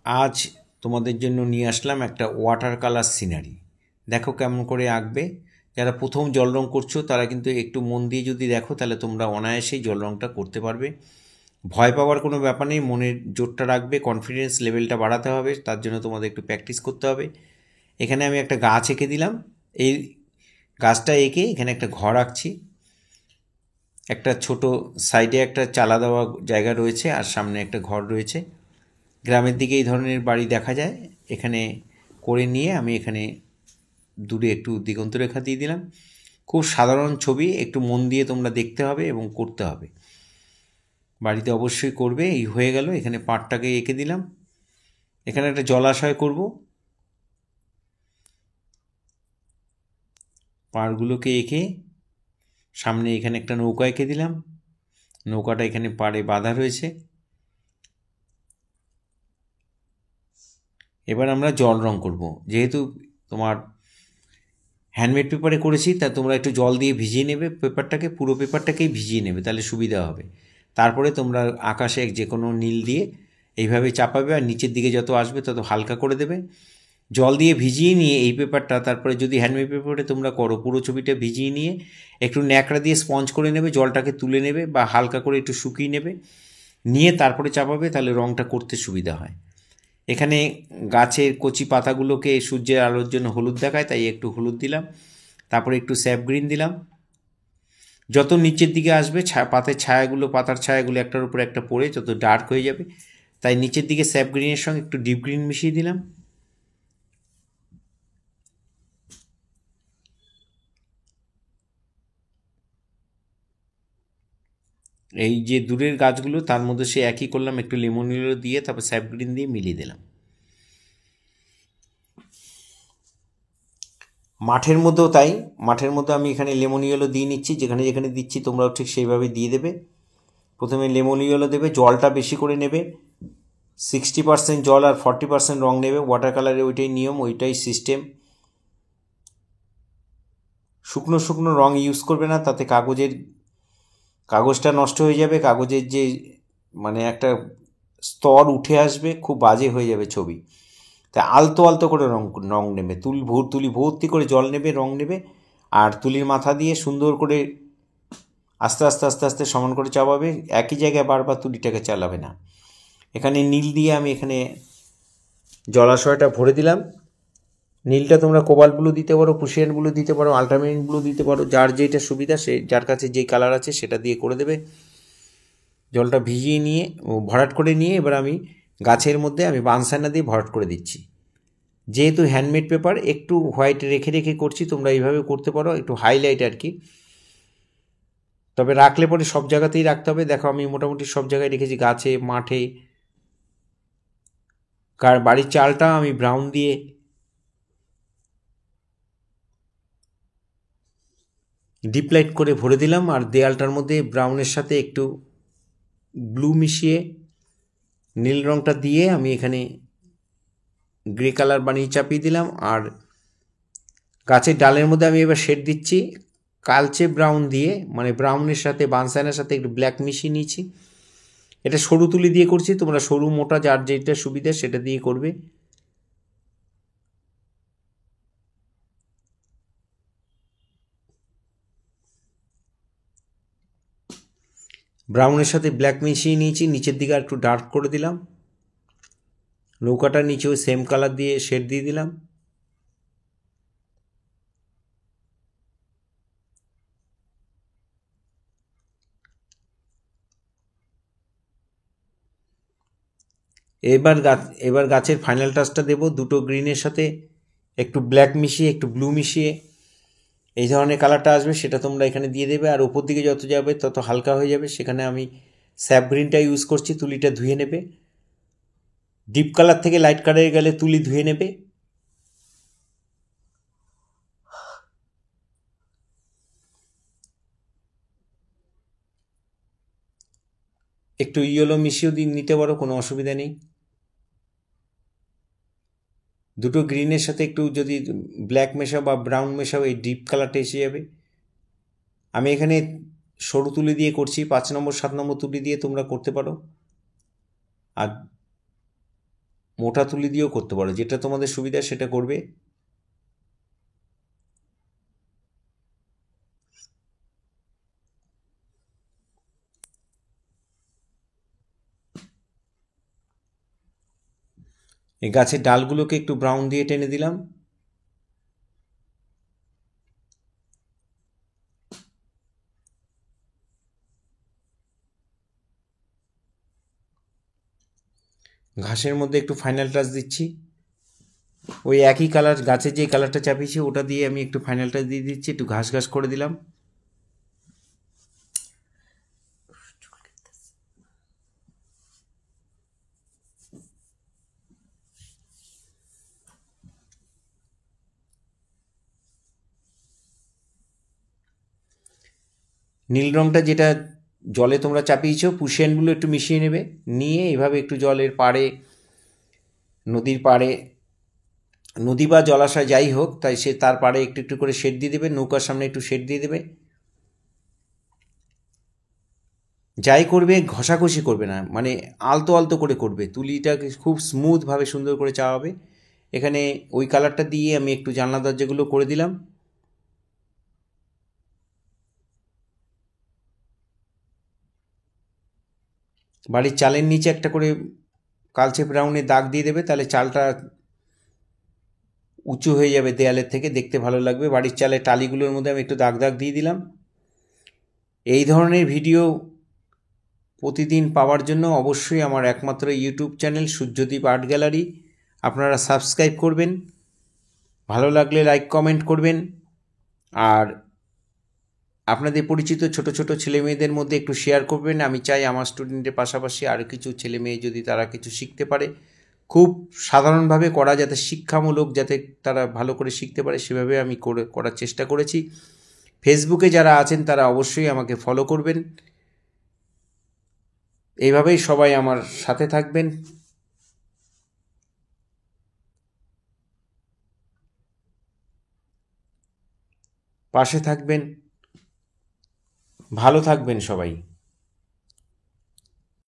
আজ তোমাদের জন্য নিয়ে আসলাম একটা ওয়াটার কালার সিনারি। দেখো কেমন করে আঁকবে। যারা প্রথম জল রং করছো তারা কিন্তু একটু মন দিয়ে যদি দেখো তাহলে তোমরা অনায়াসেই জল রংটা করতে পারবে। ভয় পাওয়ার কোনো ব্যাপার নেই, মনের জোরটা রাখবে, কনফিডেন্স লেভেলটা বাড়াতে হবে, তার জন্য তোমাদের একটু প্র্যাকটিস করতে হবে। এখানে আমি একটা গাছ এঁকে দিলাম। এই গাছটা এঁকে এখানে একটা ঘর আঁকছি। একটা ছোট সাইডে একটা চালা দেওয়া জায়গা রয়েছে আর সামনে একটা ঘর রয়েছে। গ্রামের দিকে এই ধরনের বাড়ি দেখা যায়। এখানে করে নিয়ে আমি এখানে দূরে একটু দিগন্ত রেখা দিয়ে দিলাম। খুব সাধারণ ছবি, একটু মন দিয়ে তোমরা দেখতে হবে এবং করতে হবে। বাড়িতে অবশ্যই করবে। এই হয়ে গেল। এখানে পাড়টাকে এঁকে দিলাম। এখানে একটা জলাশয় করব। পাড়গুলোকে এঁকে সামনে এখানে একটা নৌকা এঁকে দিলাম। নৌকাটা এখানে পাড়ে বাঁধা রয়েছে। এবার আমরা জল রং করব। যেহেতু তোমার হ্যান্ডমেড পেপারে করেছি, তা তোমরা একটু জল দিয়ে ভিজিয়ে নেবে পেপারটাকে, পুরো পেপারটাকেই ভিজিয়ে নেবে, তাহলে সুবিধা হবে। তারপরে তোমরা আকাশে যে কোনো নীল দিয়ে এইভাবে চাপাবে আর নিচের দিকে যত আসবে তত হালকা করে দেবে। জল দিয়ে ভিজিয়ে নিয়ে এই পেপারটা, তারপরে যদি হ্যান্ডমেড পেপারে তোমরা করো, পুরো ছবিটা ভিজিয়ে নিয়ে একটু ন্যাকড়া দিয়ে স্পঞ্জ করে নেবে, জলটাকে তুলে নেবে বা হালকা করে একটু শুকিয়ে নেবে, নিয়ে তারপরে চাপাবে, তাহলে রঙটা করতে সুবিধা হয়। এখানে গাছের কচি পাতাগুলোকে সূর্যের আলোর জন্য হলুদ দেখায়, তাই একটু হলুদ দিলাম। তারপরে একটু স্যাপ গ্রিন দিলাম। যত নিচের দিকে আসবে পাতার ছায়াগুলো একটার উপর একটা পড়ে যত ডার্ক হয়ে যাবে, তাই নিচের দিকে স্যাপ গ্রিনের সঙ্গে একটু ডিপ গ্রিন মিশিয়ে দিলাম। এই যে দূরের গাছগুলো, তার মধ্যে সে একই করলাম, একটু লেমন ইয়েলো দিয়ে তারপর স্যাপ গ্রিন দিয়ে মিলিয়ে দিলাম। মাঠের মধ্যেও তাই। মাঠের মধ্যে আমি এখানে লেমন ইয়েলো দিয়ে নিচ্ছি, যেখানে যেখানে দিচ্ছি তোমরাও ঠিক সেইভাবে দিয়ে দেবে। প্রথমে লেমন ইয়েলো দেবে, জলটা বেশি করে নেবে। 60% জল আর 40% রং নেবে। ওয়াটার কালারে ওইটাই নিয়ম, ওইটাই সিস্টেম। শুকনো শুকনো রং ইউজ করবে না, তাতে কাগজটা নষ্ট হয়ে যাবে। কাগজের যে মানে একটা স্তর উঠে আসবে, খুব বাজে হয়ে যাবে ছবি। তাই আলতো আলতো করে রং নেবে। তুলি ভর্তি করে জল নেবে, রং নেবে, আর তুলির মাথা দিয়ে সুন্দর করে আস্তে আস্তে আস্তে আস্তে সমান করে চাপাবে। একই জায়গায় বারবার তুলিটাকে চালাবে না। এখানে নীল দিয়ে আমি এখানে জলাশয়টা ভরে দিলাম। নীলটা তোমরা কোবাল্ট ব্লু দিতে পারো, প্রুশিয়ান ব্লু দিতে পারো, আল্ট্রামেরিন ব্লু দিতে পারো, যার যেটা সুবিধা, যার কাছে যেই কালার আছে সেটা দিয়ে করে দেবে। জলটা ভিজিয়ে নিয়ে ভরাট করে নিয়ে এবার আমি গাছের মধ্যে আমি বানসাইনা দিয়ে ভরাট করে দিচ্ছি। যেহেতু হ্যান্ডমেড পেপার, একটু হোয়াইট রেখে রেখে করছি, তোমরা এইভাবে করতে পারো, একটু হাইলাইট আর কি। তবে রাখলে পরে সব জায়গাতেই রাখতে হবে। দেখো আমি মোটামুটি সব জায়গায় রেখেছি, গাছে, মাঠে। বাড়ির চালটা আমি ব্রাউন দিয়ে ডিপ লাইট করে ভরে দিলাম, আর দেয়ালটার মধ্যে ব্রাউনের সাথে একটু ব্লু মিশিয়ে নীল রঙটা দিয়ে আমি এখানে গ্রে কালার বানিয়ে চাপিয়ে দিলাম। আর গাছের ডালের মধ্যে আমি এবার শেড দিচ্ছি কালচে ব্রাউন দিয়ে, মানে ব্রাউনের সাথে বানসাইনার সাথে একটু ব্ল্যাক মিশিয়ে নিয়েছি। এটা সরু তুলি দিয়ে করছি, তোমরা সরু মোটা যার যেটা সুবিধা সেটা দিয়ে করবে। ব্রাউনের সাথে ব্ল্যাক মিশিয়ে নিয়েছি, নিচের দিকে একটু ডার্ক করে দিলাম। নৌকাটার নিচেও সেম কালার দিয়ে শেড দিয়ে দিলাম। এবার গাছের ফাইনাল টাচটা দেবো, দুটো গ্রিনের সাথে একটু ব্ল্যাক মিশিয়ে একটু ব্লু মিশিয়ে এই ধরনের কালারটা আসবে, সেটা তোমরা এখানে দিয়ে দেবে। আর উপর দিকে যত যাবে তত হালকা হয়ে যাবে। সেখানে আমি স্যাপ গ্রিনটা ইউজ করছি। তুলিটা ধুয়ে নেবে। ডিপ কালার থেকে লাইট কালারে গেলে তুলি ধুয়ে নেবে। একটু ইয়েলো মিশিয়েও নিতে পারো, কোনো অসুবিধা নেই। দুটো গ্রিনের সাথে একটু যদি ব্ল্যাক মেশাও বা ব্রাউন মেশাও, এই ডিপ কালারটা এসে যাবে। আমি এখানে সরু তুলি দিয়ে করছি, 5 নম্বর 7 নম্বর তুলি দিয়ে তোমরা করতে পারো। আর মোটা তুলি দিয়েও করতে পারো, যেটা তোমাদের সুবিধা সেটা করবে। এই গাছের ডালগুলোকে একটু ব্রাউন দিয়ে টেনে দিলাম। ঘাসের মধ্যে একটু ফাইনাল টাচ দিচ্ছি, ওই একই কালার, গাছের যে কালারটা চাপিয়েছি ওটা দিয়ে আমি একটু ফাইনাল টাচ দিয়ে দিচ্ছি, একটু ঘাস ঘাস করে দিলাম। নীল রঙটা যেটা জলে তোমরা চাপিয়েছো, পুশিয়ানগুলো একটু মিশিয়ে নেবে, নিয়ে এইভাবে একটু জলের পাড়ে, নদীর পাড়ে, নদী বা জলাশয় যাই হোক, তাই সে তার পাড়ে একটু একটু করে শেড দিয়ে দেবে, নৌকার সামনে একটু শেড দিয়ে দেবে। যাই করবে ঘষাঘষি করবে না, মানে আলতো আলতো করে করবে, তুলিটাকে খুব স্মুথভাবে সুন্দর করে চাওয়াবে। এখানে ওই কালারটা দিয়ে আমি একটু জানলা দরজাগুলো করে দিলাম। বাড়ির চালের নিচে একটা করে কালচে ব্রাউনের দাগ দিয়ে দেবে, তাহলে চালটা উঁচু হয়ে যাবে দেয়ালের থেকে, দেখতে ভালো লাগবে। বাড়ির চালের টালিগুলোর মধ্যে আমি একটু দাগ দাগ দিয়ে দিলাম। এই ধরনের ভিডিও প্রতিদিন পাওয়ার জন্য অবশ্যই আমার একমাত্র YouTube channel Suryadip art gallery আপনারা সাবস্ক্রাইব করবেন, ভালো লাগলে লাইক কমেন্ট করবেন, আর আপনাদের পরিচিত ছোট ছোট ছেলে মেয়েদের মধ্যে একটু শেয়ার করবেন। আমি চাই আমার স্টুডেন্টের পাশাপাশি আরও কিছু ছেলে মেয়ে যদি তারা কিছু শিখতে পারে, খুব সাধারণভাবে করা, যাতে শিক্ষামূলক, যাতে তারা ভালো করে শিখতে পারে, সেভাবে আমি করার চেষ্টা করেছি। ফেসবুকে যারা আছেন তারা অবশ্যই আমাকে ফলো করবেন। এইভাবেই সবাই আমার সাথে থাকবেন, পাশে থাকবেন, ভালো থাকবেন সবাই।